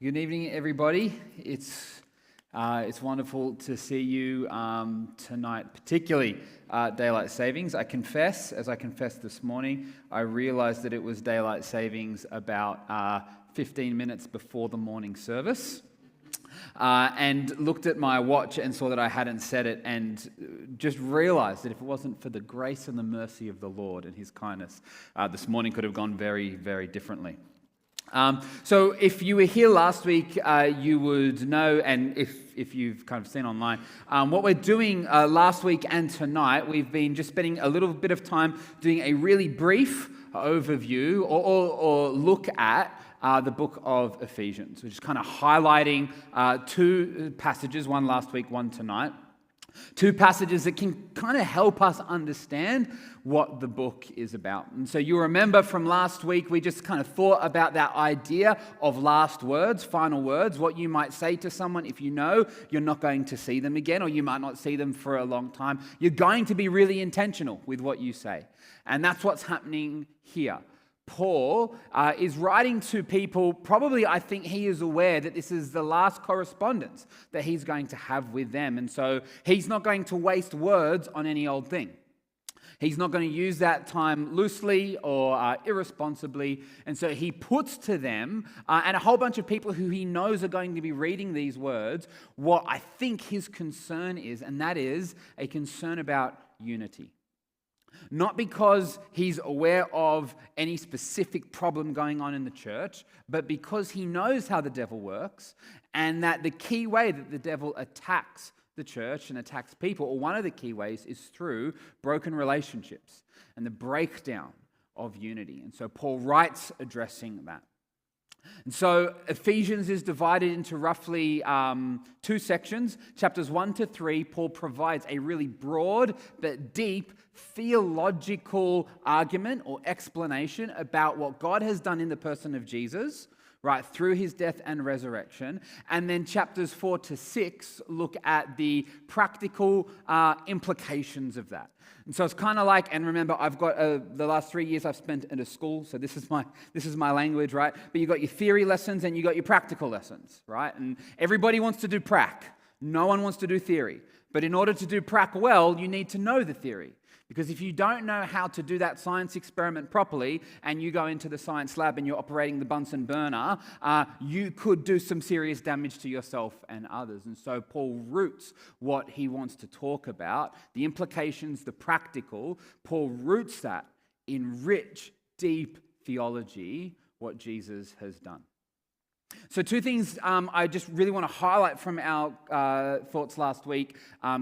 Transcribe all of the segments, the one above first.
Good evening, everybody. It's wonderful to see you tonight, particularly daylight savings. I confess, as I confessed this morning, I realized that it was daylight savings about 15 minutes before the morning service. And looked at my watch and saw that I hadn't set it, and just realized that if it wasn't for the grace and the mercy of the Lord and His kindness, this morning could have gone very, very differently. So if you were here last week, you would know, and if you've kind of seen online, what we're doing last week and tonight, we've been just spending a little bit of time doing a really brief overview or look at the book of Ephesians. We're just kind of highlighting two passages, one last week, one tonight. Two passages that can kind of help us understand what the book is about. And so you remember from last week, we just kind of thought about that idea of last words, final words, what you might say to someone if you know you're not going to see them again, or you might not see them for a long time. You're going to be really intentional with what you say. And that's what's happening here. Paul is writing to people, probably I think he is aware that this is the last correspondence that he's going to have with them. And so he's not going to waste words on any old thing. He's not going to use that time loosely or irresponsibly. And so he puts to them and a whole bunch of people who he knows are going to be reading these words what I think his concern is, and that is a concern about unity. Not because he's aware of any specific problem going on in the church, but because he knows how the devil works, and that the key way that the devil attacks the church and attacks people, or one of the key ways, is through broken relationships and the breakdown of unity. And so Paul writes addressing that. And so Ephesians is divided into roughly two sections. Chapters 1 to 3, Paul provides a really broad but deep theological argument or explanation about what God has done in the person of Jesus, right, through his death and resurrection. And then chapters 4 to 6 look at the practical implications of that. And so it's kind of like, and remember, I've got the last 3 years I've spent at a school, so this is my language, right? But you've got your theory lessons and you've got your practical lessons, right? And everybody wants to do prac. No one wants to do theory. But in order to do prac well, you need to know the theory. Because if you don't know how to do that science experiment properly and you go into the science lab and you're operating the Bunsen burner, you could do some serious damage to yourself and others. And so Paul roots what he wants to talk about, the implications, the practical. Paul roots that in rich, deep theology, what Jesus has done. So two things I just really want to highlight from our thoughts last week,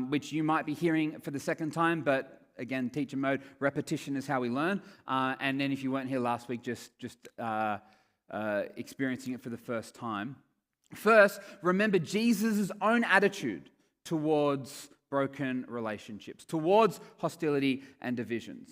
which you might be hearing for the second time, but again, teacher mode, repetition is how we learn. And then if you weren't here last week, just experiencing it for the first time. First, remember Jesus' own attitude towards broken relationships, towards hostility and division.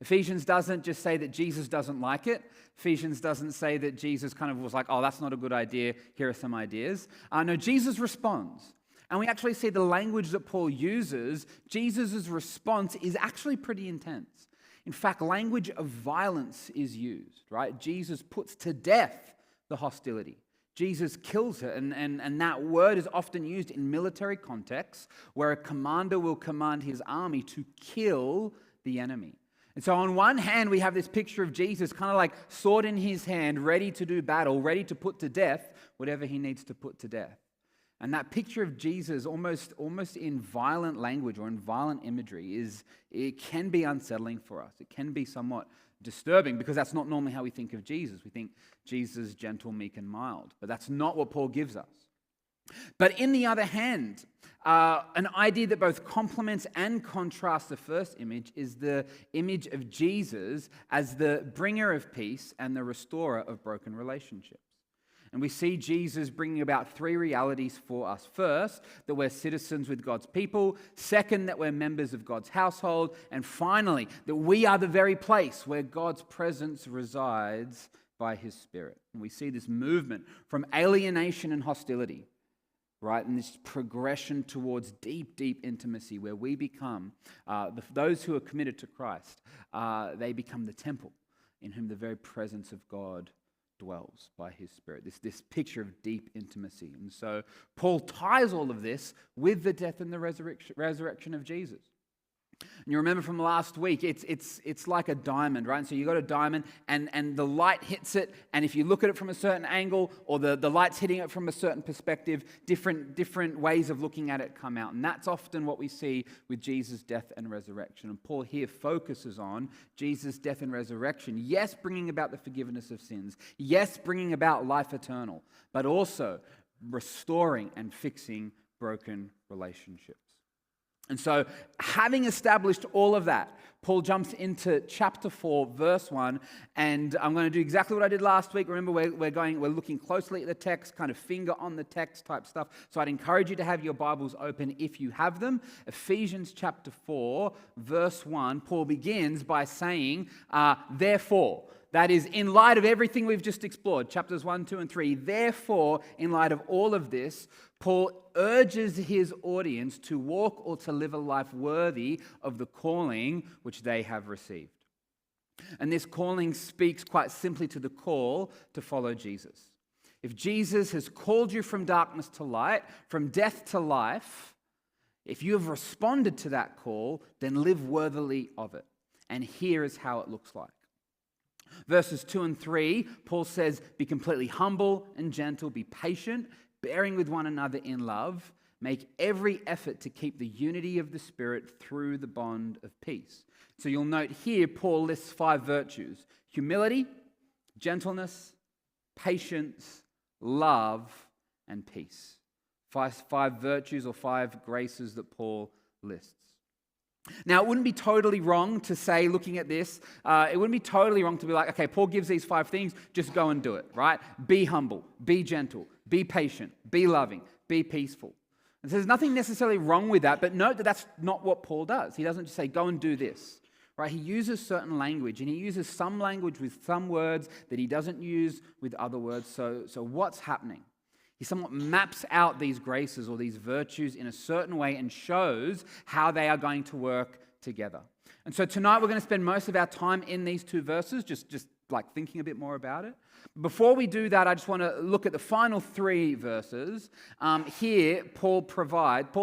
Ephesians doesn't just say that Jesus doesn't like it. Ephesians doesn't say that Jesus kind of was like, oh, that's not a good idea. Here are some ideas. No, Jesus responds. And we actually see the language that Paul uses, Jesus' response is actually pretty intense. In fact, language of violence is used, right? Jesus puts to death the hostility. Jesus kills it, and that word is often used in military contexts where a commander will command his army to kill the enemy. And so on one hand, we have this picture of Jesus kind of like sword in his hand, ready to do battle, ready to put to death whatever he needs to put to death. And that picture of Jesus, almost in violent language or in violent imagery, it can be unsettling for us. It can be somewhat disturbing because that's not normally how we think of Jesus. We think Jesus is gentle, meek, and mild. But that's not what Paul gives us. But in the other hand, an idea that both complements and contrasts the first image is the image of Jesus as the bringer of peace and the restorer of broken relationships. And we see Jesus bringing about three realities for us. First, that we're citizens with God's people. Second, that we're members of God's household. And finally, that we are the very place where God's presence resides by his Spirit. And we see this movement from alienation and hostility, right? And this progression towards deep, deep intimacy where we become, those who are committed to Christ, they become the temple in whom the very presence of God dwells by his Spirit. This picture of deep intimacy. And so Paul ties all of this with the death and the resurrection of Jesus. And you remember from last week, it's like a diamond, right? And so you got a diamond and the light hits it, and if you look at it from a certain angle or the light's hitting it from a certain perspective, different ways of looking at it come out. And that's often what we see with Jesus' death and resurrection. And Paul here focuses on Jesus' death and resurrection. Yes, bringing about the forgiveness of sins. Yes, bringing about life eternal, but also restoring and fixing broken relationships. And so, having established all of that, Paul jumps into chapter 4, verse 1, and I'm going to do exactly what I did last week. Remember, we're looking closely at the text, kind of finger on the text type stuff. So I'd encourage you to have your Bibles open if you have them. Ephesians chapter 4, verse 1, Paul begins by saying, therefore. That is, in light of everything we've just explored, chapters 1, 2, and 3, therefore, in light of all of this, Paul urges his audience to walk or to live a life worthy of the calling which they have received. And this calling speaks quite simply to the call to follow Jesus. If Jesus has called you from darkness to light, from death to life, if you have responded to that call, then live worthily of it. And here is how it looks like. Verses 2 and 3, Paul says, be completely humble and gentle, be patient, bearing with one another in love, make every effort to keep the unity of the Spirit through the bond of peace. So you'll note here, Paul lists 5 virtues: humility, gentleness, patience, love, and peace. Five virtues or 5 graces that Paul lists. Now, it wouldn't be totally wrong to say, looking at this, it wouldn't be totally wrong to be like, okay, Paul gives these 5 things, just go and do it, right? Be humble, be gentle, be patient, be loving, be peaceful. And so there's nothing necessarily wrong with that, but note that that's not what Paul does. He doesn't just say, go and do this, right? He uses certain language, and he uses some language with some words that he doesn't use with other words. So what's happening? He somewhat maps out these graces or these virtues in a certain way and shows how they are going to work together. And so tonight we're going to spend most of our time in these 2 verses, just like thinking a bit more about it. Before we do that, I just want to look at the final 3 verses. Here, Paul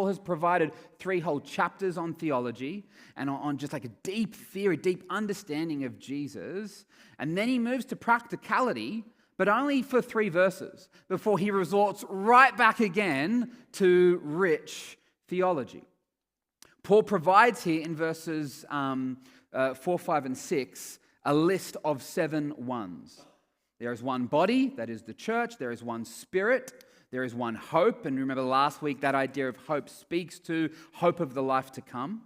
has provided 3 whole chapters on theology and on just like a deep theory, deep understanding of Jesus. And then he moves to practicality, but only for 3 verses, before he resorts right back again to rich theology. Paul provides here in verses 4, 5, and 6 a list of 7 ones. There is one body, that is the church. There is one spirit. There is one hope. And remember last week, that idea of hope speaks to hope of the life to come.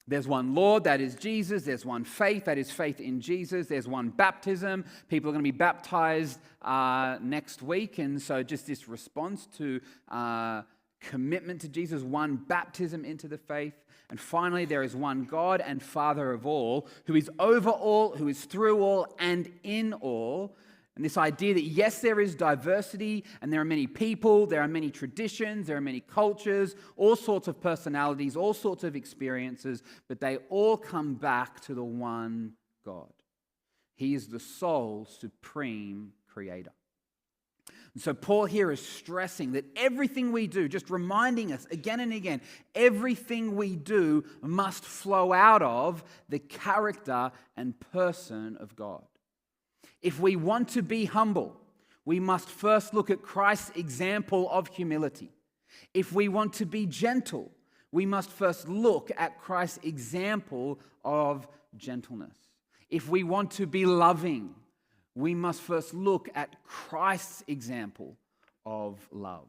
There's one Lord, that is Jesus. There's one faith, that is faith in Jesus. There's one baptism. People are going to be baptized next week. And so just this response to commitment to Jesus, one baptism into the faith. And finally, there is one God and Father of all, who is over all, who is through all, and in all. And this idea that, yes, there is diversity, and there are many people, there are many traditions, there are many cultures, all sorts of personalities, all sorts of experiences, but they all come back to the one God. He is the sole, supreme creator. And so Paul here is stressing that everything we do, just reminding us again and again, everything we do must flow out of the character and person of God. If we want to be humble, we must first look at Christ's example of humility. If we want to be gentle, we must first look at Christ's example of gentleness. If we want to be loving, we must first look at Christ's example of love.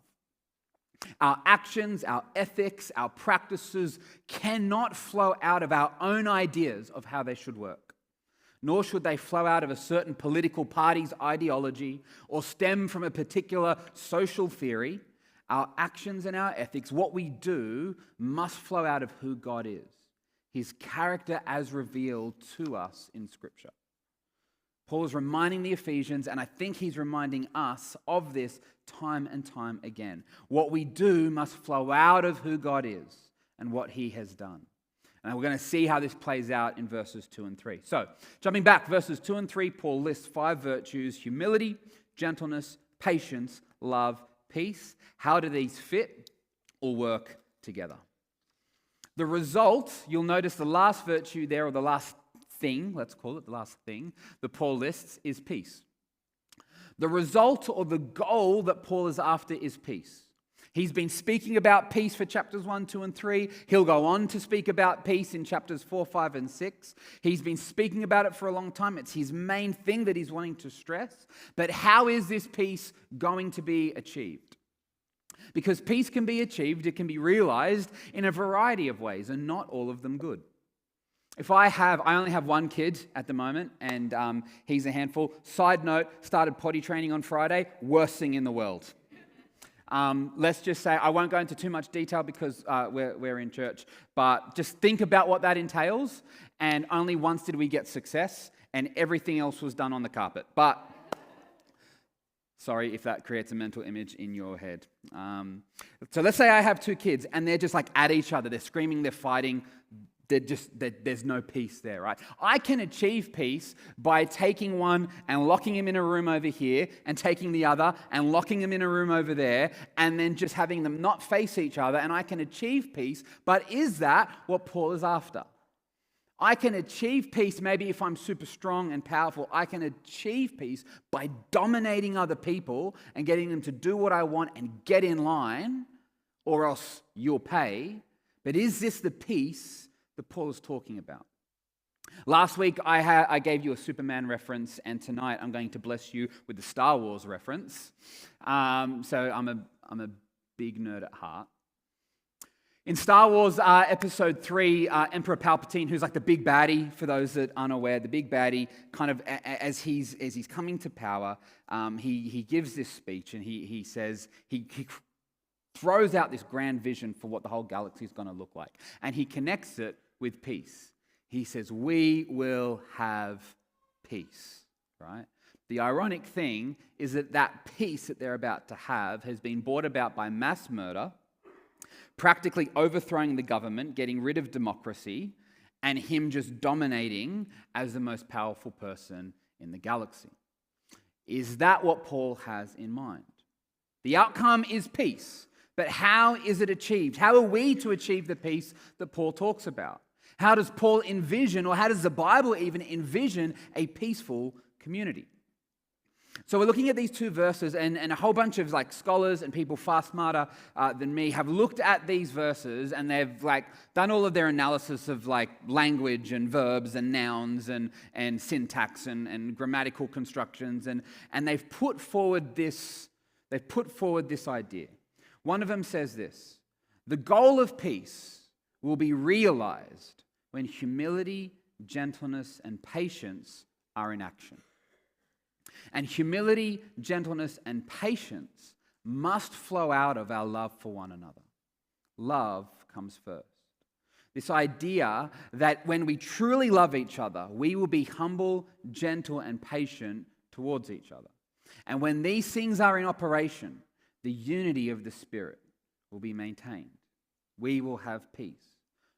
Our actions, our ethics, our practices cannot flow out of our own ideas of how they should work. Nor should they flow out of a certain political party's ideology or stem from a particular social theory. Our actions and our ethics, what we do, must flow out of who God is, his character as revealed to us in Scripture. Paul is reminding the Ephesians, and I think he's reminding us of this time and time again. What we do must flow out of who God is and what he has done. And we're going to see how this plays out in verses 2 and 3. So, jumping back, verses 2 and 3, Paul lists 5 virtues: humility, gentleness, patience, love, peace. How do these fit or work together? The result, you'll notice the last virtue there, or the last thing, let's call it the last thing, that Paul lists is peace. The result or the goal that Paul is after is peace. He's been speaking about peace for chapters 1, 2, and 3. He'll go on to speak about peace in chapters 4, 5, and 6. He's been speaking about it for a long time. It's his main thing that he's wanting to stress. But how is this peace going to be achieved? Because peace can be achieved, it can be realized in a variety of ways, and not all of them good. I only have one kid at the moment, and he's a handful. Side note, started potty training on Friday, worst thing in the world. Let's just say, I won't go into too much detail because we're in church, but just think about what that entails. And only once did we get success, and everything else was done on the carpet. But sorry if that creates a mental image in your head. So let's say I have 2 kids, and they're just like at each other. They're screaming, they're fighting. There's no peace there, right? I can achieve peace by taking one and locking him in a room over here, and taking the other and locking him in a room over there, and then just having them not face each other, and I can achieve peace. But is that what Paul is after? I can achieve peace, maybe if I'm super strong and powerful, I can achieve peace by dominating other people and getting them to do what I want and get in line, or else you'll pay. But is this the peace that Paul is talking about? Last week, I gave you a Superman reference, and tonight I'm going to bless you with the Star Wars reference. So I'm a big nerd at heart. In Star Wars Episode 3, Emperor Palpatine, who's like the big baddie, for those that aren't aware, the big baddie, kind of as he's coming to power, he gives this speech, and he says, he throws out this grand vision for what the whole galaxy is going to look like. And he connects it with peace. He says, we will have peace, right? The ironic thing is that peace that they're about to have has been brought about by mass murder, practically overthrowing the government, getting rid of democracy, and him just dominating as the most powerful person in the galaxy. Is that what Paul has in mind? The outcome is peace. But how is it achieved? How are we to achieve the peace that Paul talks about? How does Paul envision, or how does the Bible even envision, a peaceful community? So we're looking at these 2 verses, and a whole bunch of scholars and people far smarter than me have looked at these verses, and they've done all of their analysis of language and verbs and nouns and syntax and grammatical constructions, and they've put forward this idea. One of them says this: the goal of peace will be realized when humility, gentleness, and patience are in action. And humility, gentleness, and patience must flow out of our love for one another. Love comes first. This idea that when we truly love each other, we will be humble, gentle, and patient towards each other. And when these things are in operation, the unity of the Spirit will be maintained. We will have peace.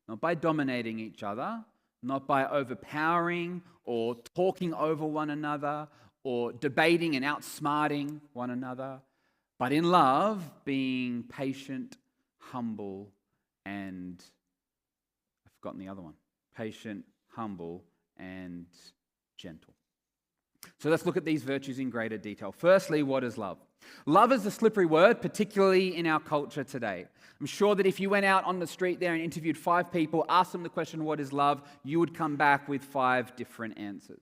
Not by dominating each other, not by overpowering or talking over one another or debating and outsmarting one another, but in love, being patient, humble, and I've forgotten the other one. Patient, humble, and gentle. So let's look at these virtues in greater detail. Firstly, what is love? Love is a slippery word, particularly in our culture today. I'm sure that if you went out on the street there and interviewed 5 people, asked them the question, what is love? You would come back with 5 different answers.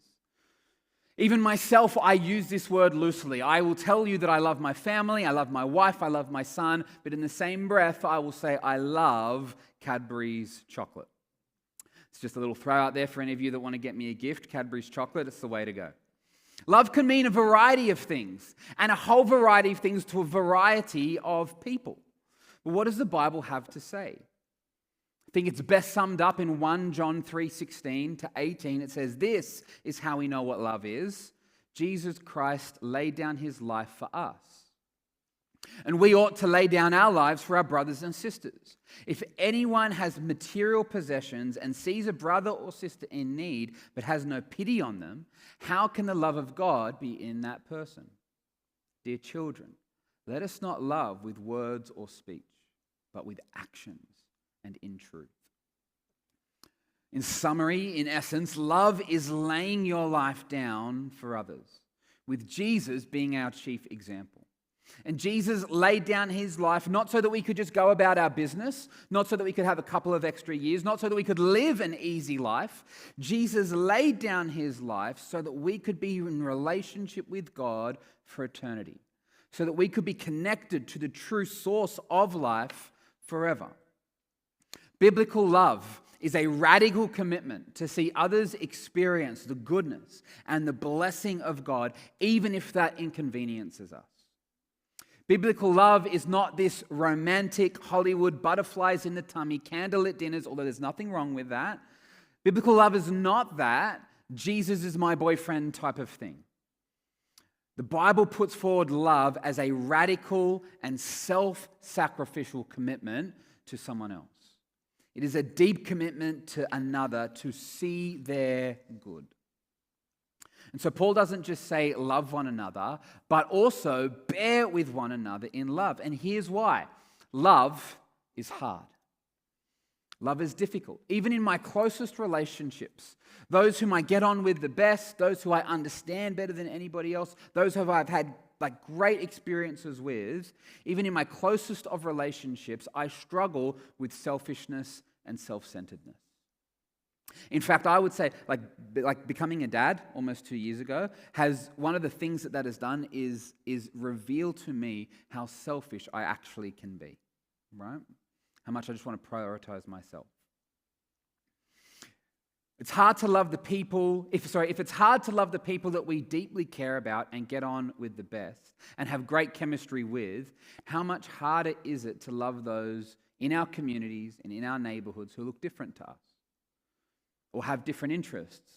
Even myself, I use this word loosely. I will tell you that I love my family, I love my wife, I love my son, but in the same breath, I will say I love Cadbury's chocolate. It's just a little throw out there for any of you that want to get me a gift. Cadbury's chocolate, it's the way to go. Love can mean a variety of things, and a whole variety of things to a variety of people. But what does the Bible have to say? I think it's best summed up in 1 John 3:16 to 18. It says, this is how we know what love is. Jesus Christ laid down his life for us. And we ought to lay down our lives for our brothers and sisters. If anyone has material possessions and sees a brother or sister in need but has no pity on them, how can the love of God be in that person? Dear children, let us not love with words or speech, but with actions and in truth. In summary, in essence, love is laying your life down for others, with Jesus being our chief example. And Jesus laid down his life not so that we could just go about our business, not so that we could have a couple of extra years, not so that we could live an easy life. Jesus laid down his life so that we could be in relationship with God for eternity, so that we could be connected to the true source of life forever. Biblical love is a radical commitment to see others experience the goodness and the blessing of God, even if that inconveniences us. Biblical love is not this romantic Hollywood butterflies in the tummy, candlelit dinners, although there's nothing wrong with that. Biblical love is not that Jesus is my boyfriend type of thing. The Bible puts forward love as a radical and self-sacrificial commitment to someone else. It is a deep commitment to another to see their good. And so Paul doesn't just say love one another, but also bear with one another in love. And here's why. Love is hard. Love is difficult. Even in my closest relationships, those whom I get on with the best, those who I understand better than anybody else, those who I've had great experiences with, even in my closest of relationships, I struggle with selfishness and self-centeredness. In fact, I would say, like becoming a dad almost 2 years ago, has one of the things that has done is reveal to me how selfish I actually can be, right? How much I just want to prioritize myself. It's hard to love the people, if it's hard to love the people that we deeply care about and get on with the best and have great chemistry with, how much harder is it to love those in our communities and in our neighborhoods who look different to us, or have different interests,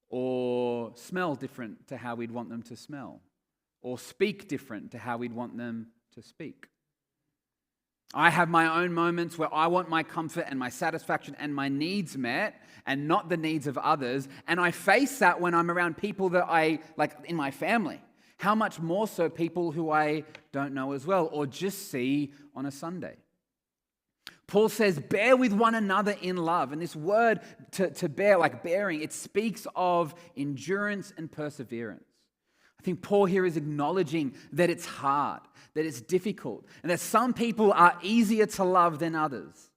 or smell different to how we'd want them to smell, or speak different to how we'd want them to speak. I have my own moments where I want my comfort and my satisfaction and my needs met and not the needs of others. And I face that when I'm around people that I like in my family. How much more so people who I don't know as well or just see on a Sunday. Paul says, bear with one another in love. And this word to bear, like bearing, it speaks of endurance and perseverance. I think Paul here is acknowledging that it's hard, that it's difficult, and that some people are easier to love than others.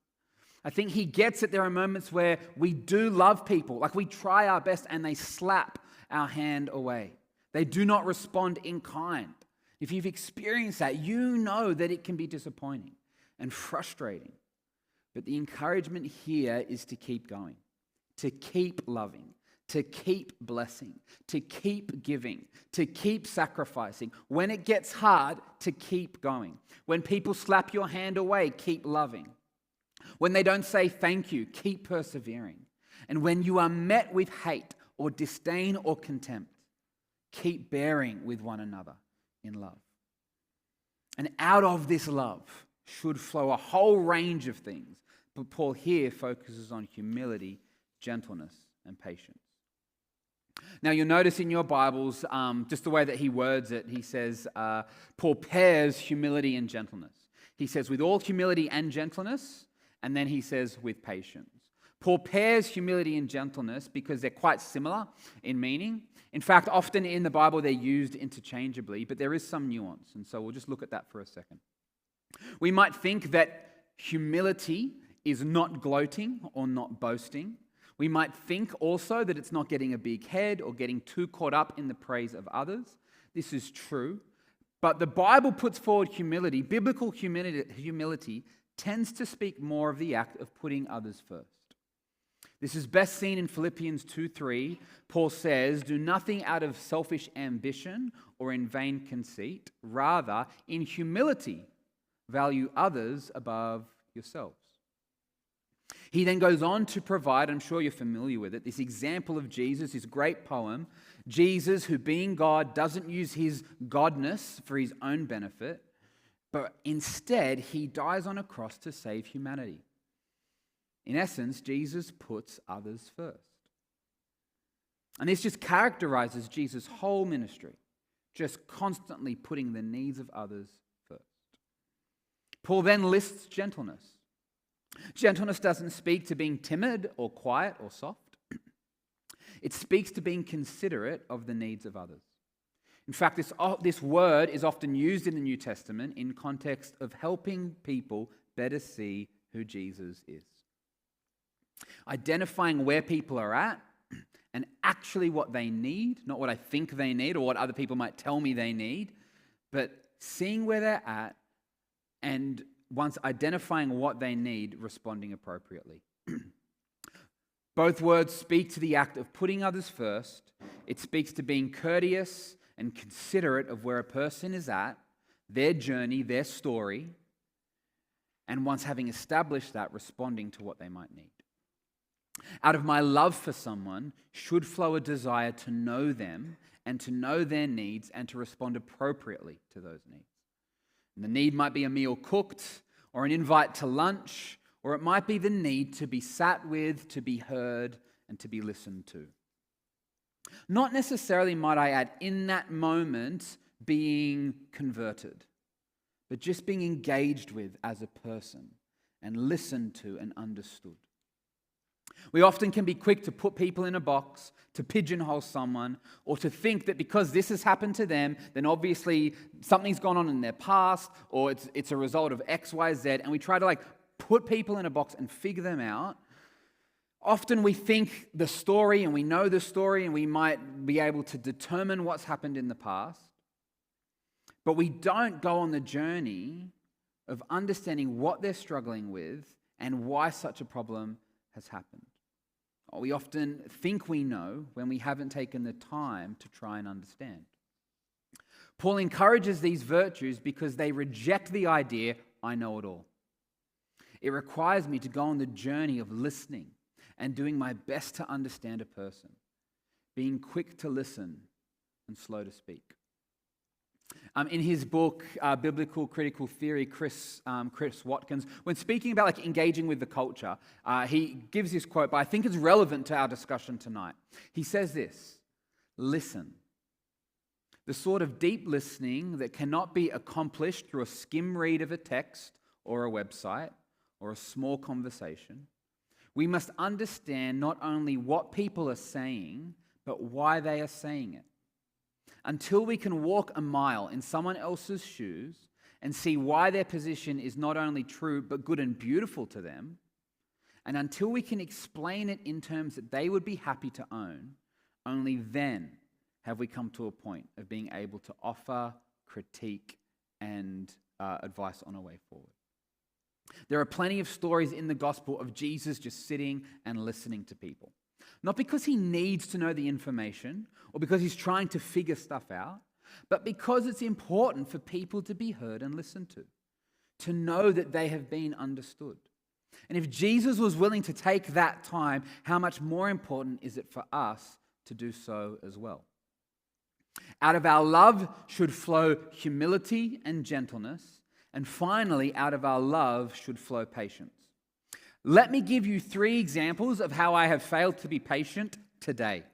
I think he gets that there are moments where we do love people, like we try our best and they slap our hand away. They do not respond in kind. If you've experienced that, you know that it can be disappointing and frustrating. But the encouragement here is to keep going, to keep loving, to keep blessing, to keep giving, to keep sacrificing. When it gets hard, to keep going. When people slap your hand away, keep loving. When they don't say thank you, keep persevering. And when you are met with hate or disdain or contempt, keep bearing with one another in love. And out of this love should flow a whole range of things. But Paul here focuses on humility, gentleness, and patience. Now, you'll notice in your Bibles, just the way that he words it, he says, Paul pairs humility and gentleness. He says, with all humility and gentleness, and then he says, with patience. Paul pairs humility and gentleness because they're quite similar in meaning. In fact, often in the Bible, they're used interchangeably, but there is some nuance, and so we'll just look at that for a second. We might think that humility is not gloating or not boasting. We might think also that it's not getting a big head or getting too caught up in the praise of others. This is true. But the Bible puts forward humility. Biblical humility tends to speak more of the act of putting others first. This is best seen in Philippians 2:3. Paul says, do nothing out of selfish ambition or in vain conceit. Rather, in humility, value others above yourselves. He then goes on to provide, I'm sure you're familiar with it, this example of Jesus, his great poem. Jesus, who being God, doesn't use his godness for his own benefit. but instead he dies on a cross to save humanity. In essence, Jesus puts others first. And this just characterizes Jesus' whole ministry, just constantly putting the needs of others first. Paul then lists gentleness. Gentleness doesn't speak to being timid or quiet or soft. It speaks to being considerate of the needs of others. In fact, this word is often used in the New Testament in context of helping people better see who Jesus is. Identifying where people are at and actually what they need, not what I think they need or what other people might tell me they need, but seeing where they're at and once identifying what they need, responding appropriately. Both words speak to the act of putting others first. It speaks to being courteous and considerate of where a person is at, their journey, their story, and once having established that, responding to what they might need. Out of my love for someone should flow a desire to know them and to know their needs and to respond appropriately to those needs. And the need might be a meal cooked or an invite to lunch, or it might be the need to be sat with, to be heard, and to be listened to. Not necessarily, might I add, in that moment being converted, but just being engaged with as a person and listened to and understood. We often can be quick to put people in a box, to pigeonhole someone, or to think that because this has happened to them, then obviously something's gone on in their past, or it's a result of X, Y, Z, and we try to put people in a box and figure them out. Often we think the story and we know the story and we might be able to determine what's happened in the past, but we don't go on the journey of understanding what they're struggling with and why such a problem has happened. Or we often think we know when we haven't taken the time to try and understand. Paul encourages these virtues because they reject the idea, I know it all. It requires me to go on the journey of listening and doing my best to understand a person, being quick to listen and slow to speak. In his book, Biblical Critical Theory, Chris Watkins, when speaking about engaging with the culture, he gives this quote, but I think it's relevant to our discussion tonight. He says this: listen. The sort of deep listening that cannot be accomplished through a skim read of a text or a website or a small conversation. We must understand not only what people are saying, but why they are saying it. Until we can walk a mile in someone else's shoes and see why their position is not only true, but good and beautiful to them, and until we can explain it in terms that they would be happy to own, only then have we come to a point of being able to offer, critique, and advice on a way forward. There are plenty of stories in the gospel of Jesus just sitting and listening to people. Not because he needs to know the information or because he's trying to figure stuff out, but because it's important for people to be heard and listened to know that they have been understood. And if Jesus was willing to take that time, how much more important is it for us to do so as well? Out of our love should flow humility and gentleness, and finally, out of our love should flow patience. Let me give you 3 examples of how I have failed to be patient today.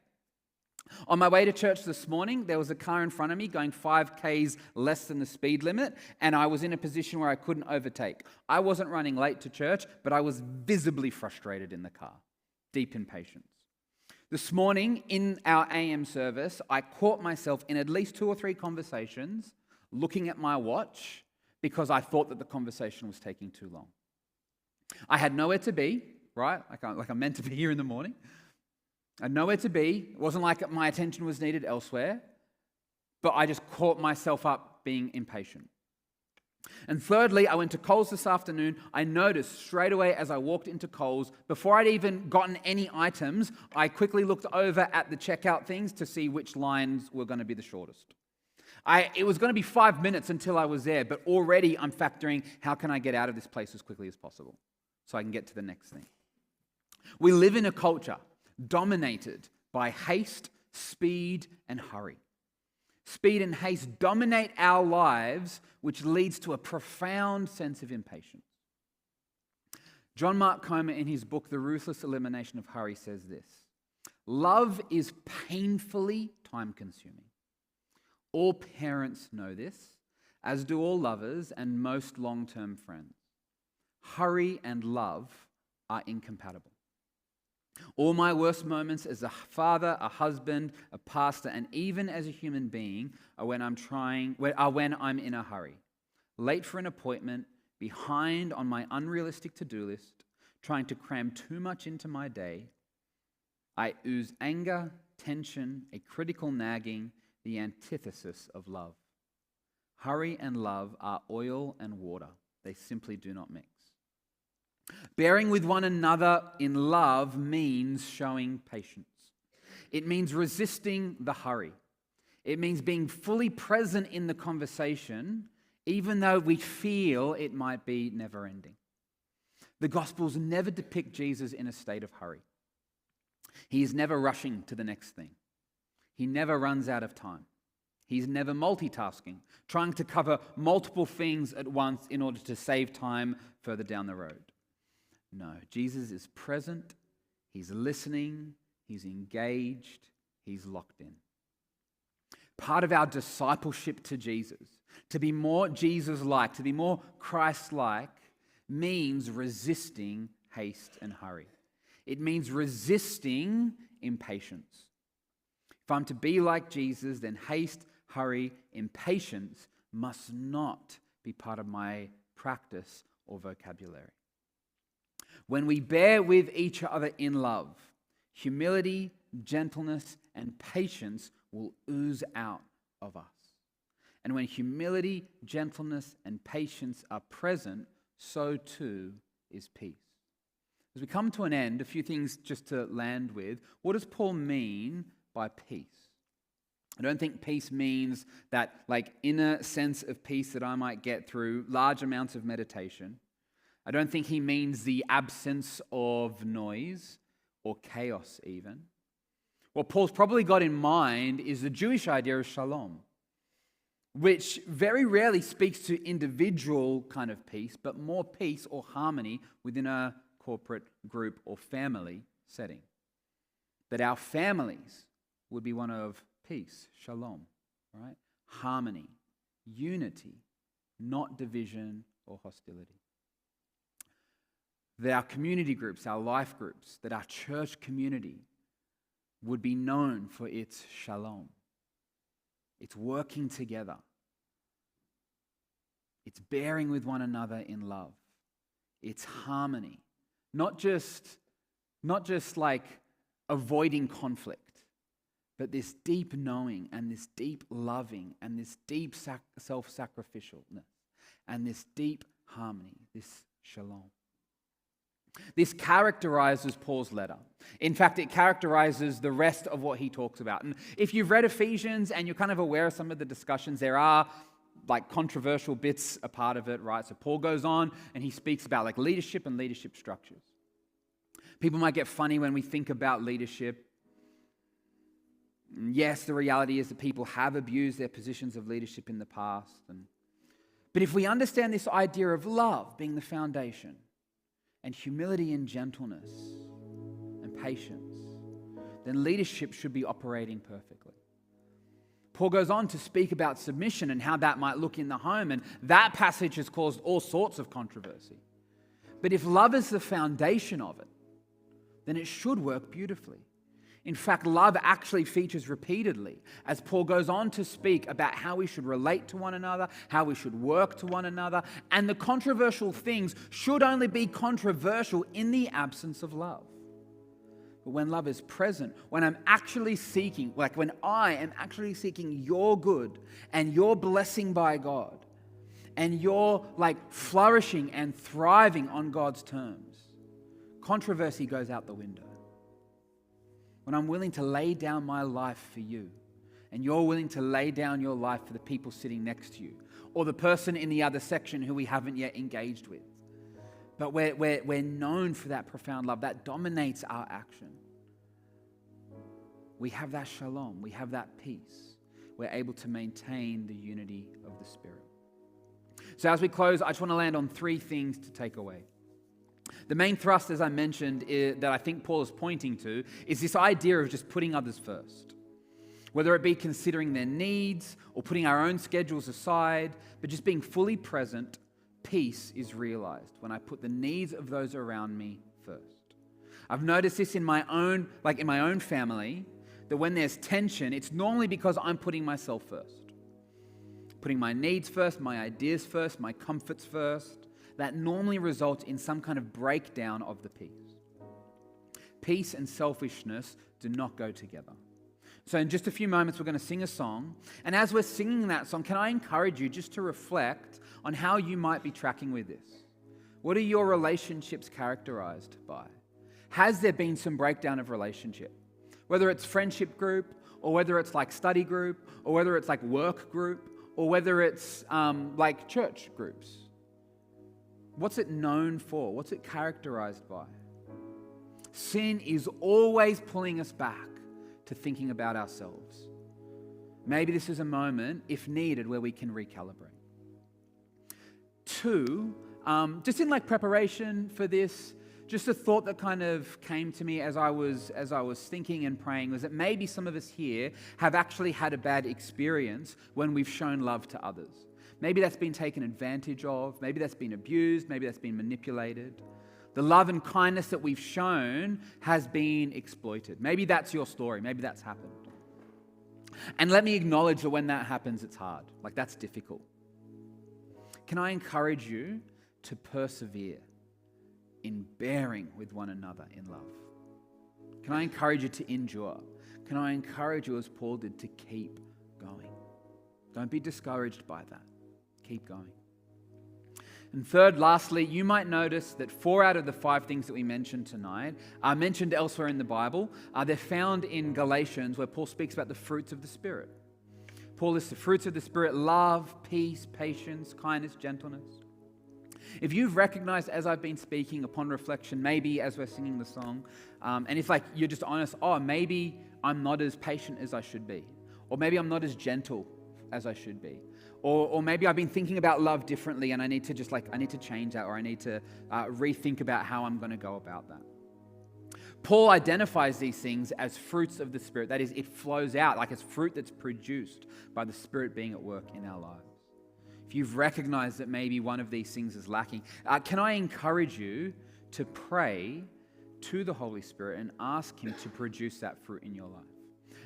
On my way to church this morning, there was a car in front of me going 5 k's less than the speed limit, and I was in a position where I couldn't overtake. I wasn't running late to church, but I was visibly frustrated in the car, deep in patience. This morning, in our AM service, I caught myself in at least 2 or 3 conversations looking at my watch because I thought that the conversation was taking too long. I had nowhere to be, right? Like I'm meant to be here in the morning. I had nowhere to be. It wasn't like my attention was needed elsewhere, but I just caught myself up being impatient. And thirdly, I went to Coles this afternoon. I noticed straight away as I walked into Coles, before I'd even gotten any items, I quickly looked over at the checkout things to see which lines were going to be the shortest. It was going to be 5 minutes until I was there, but already I'm factoring, how can I get out of this place as quickly as possible so I can get to the next thing? We live in a culture dominated by haste, speed, and hurry. speed and haste dominate our lives, which leads to a profound sense of impatience. John Mark Comer, in his book, The Ruthless Elimination of Hurry, says this: love is painfully time-consuming. All parents know this, as do all lovers and most long-term friends. Hurry and love are incompatible. All my worst moments as a father, a husband, a pastor, and even as a human being are when I'm in a hurry, late for an appointment, behind on my unrealistic to-do list, trying to cram too much into my day. I ooze anger, tension, a critical nagging, the antithesis of love. Hurry and love are oil and water. They simply do not mix. Bearing with one another in love means showing patience. It means resisting the hurry. It means being fully present in the conversation, even though we feel it might be never-ending. The Gospels never depict Jesus in a state of hurry. He is never rushing to the next thing. He never runs out of time. He's never multitasking, trying to cover multiple things at once in order to save time further down the road. No, Jesus is present, he's listening, he's engaged, he's locked in. Part of our discipleship to Jesus, to be more Jesus-like, to be more Christ-like, means resisting haste and hurry. It means resisting impatience. If I'm to be like Jesus, then haste, hurry, impatience must not be part of my practice or vocabulary. When we bear with each other in love, humility, gentleness, and patience will ooze out of us. And when humility, gentleness, and patience are present, so too is peace. As we come to an end, a few things just to land with. What does Paul mean by peace? I don't think peace means that inner sense of peace that I might get through large amounts of meditation. I don't think he means the absence of noise or chaos even. What Paul's probably got in mind is the Jewish idea of shalom, which very rarely speaks to individual kind of peace, but more peace or harmony within a corporate group or family setting. That our families would be one of peace, shalom, right? Harmony, unity, not division or hostility. That our community groups, our life groups, that our church community would be known for its shalom. It's working together. It's bearing with one another in love. It's harmony. Not just like avoiding conflict, but this deep knowing and this deep loving and this deep self-sacrificialness and this deep harmony, this shalom. This characterizes Paul's letter. In fact, it characterizes the rest of what he talks about. And if you've read Ephesians and you're kind of aware of some of the discussions, there are controversial bits a part of it, right? So Paul goes on and he speaks about leadership and leadership structures. People might get funny when we think about leadership. Yes, the reality is that people have abused their positions of leadership in the past. But if we understand this idea of love being the foundation, and humility and gentleness and patience, then leadership should be operating perfectly. Paul goes on to speak about submission and how that might look in the home, and that passage has caused all sorts of controversy. But if love is the foundation of it, then it should work beautifully. In fact, love actually features repeatedly as Paul goes on to speak about how we should relate to one another, how we should work to one another, and the controversial things should only be controversial in the absence of love. But when love is present, when I'm actually seeking, when I am actually seeking your good and your blessing by God, and your flourishing and thriving on God's terms, controversy goes out the window. When I'm willing to lay down my life for you, and you're willing to lay down your life for the people sitting next to you, or the person in the other section who we haven't yet engaged with. But we're known for that profound love that dominates our action. We have that shalom, we have that peace. we're able to maintain the unity of the Spirit. So as we close, I just want to land on 3 things to take away. The main thrust, as I mentioned, that I think Paul is pointing to is this idea of just putting others first. Whether it be considering their needs or putting our own schedules aside, but just being fully present, peace is realized when I put the needs of those around me first. I've noticed this in my own family, that when there's tension, it's normally because I'm putting myself first. Putting my needs first, my ideas first, my comforts first. That normally results in some kind of breakdown of the peace. Peace and selfishness do not go together. So in just a few moments, we're going to sing a song. And as we're singing that song, can I encourage you just to reflect on how you might be tracking with this? What are your relationships characterized by? Has there been some breakdown of relationship? Whether it's friendship group, or whether it's like study group, or whether it's like work group, or whether it's like church groups. What's it known for? What's it characterized by? Sin is always pulling us back to thinking about ourselves. Maybe this is a moment, if needed, where we can recalibrate. 2, just in like preparation for this, just a thought that kind of came to me as I was thinking and praying was that maybe some of us here have actually had a bad experience when we've shown love to others. Maybe that's been taken advantage of, maybe that's been abused, maybe that's been manipulated. The love and kindness that we've shown has been exploited. Maybe that's your story. Maybe that's happened. And let me acknowledge that when that happens, it's hard. Like, that's difficult. Can I encourage you to persevere in bearing with one another in love? Can I encourage you to endure? Can I encourage you, as Paul did, to keep going? Don't be discouraged by that. Keep going. And third, lastly, you might notice that 4 out of the 5 things that we mentioned tonight are mentioned elsewhere in the Bible. They're found in Galatians, where Paul speaks about the fruits of the Spirit. Paul lists the fruits of the Spirit: love, peace, patience, kindness, gentleness. If you've recognized as I've been speaking upon reflection, maybe as we're singing the song, and if like you're just honest, maybe I'm not as patient as I should be, or maybe I'm not as gentle as I should be. Or maybe I've been thinking about love differently and I need to change that, or I need to rethink about how I'm going to go about that. Paul identifies these things as fruits of the Spirit. That is, it flows out like it's fruit that's produced by the Spirit being at work in our lives. If you've recognized that maybe one of these things is lacking, can I encourage you to pray to the Holy Spirit and ask Him to produce that fruit in your life?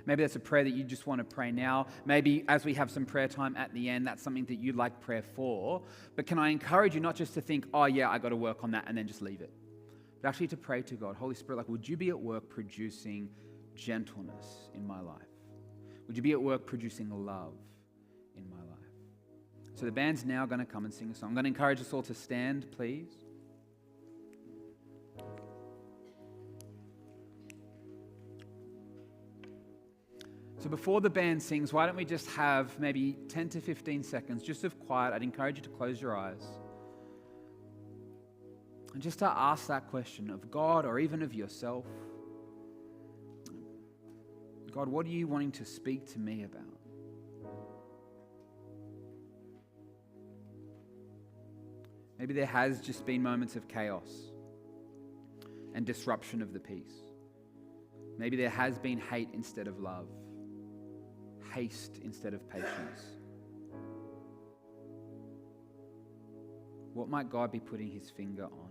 Maybe that's a prayer that you just want to pray now. Maybe as we have some prayer time at the end, that's something that you'd like prayer for. But can I encourage you not just to think, I got to work on that and then just leave it. But actually to pray to God, Holy Spirit, would you be at work producing gentleness in my life? Would you be at work producing love in my life? So the band's now going to come and sing a song. I'm going to encourage us all to stand, please. So before the band sings, why don't we just have maybe 10 to 15 seconds just of quiet. I'd encourage you to close your eyes. And just to ask that question of God or even of yourself. God, what are you wanting to speak to me about? Maybe there has just been moments of chaos and disruption of the peace. Maybe there has been hate instead of love. Haste instead of patience. What might God be putting His finger on?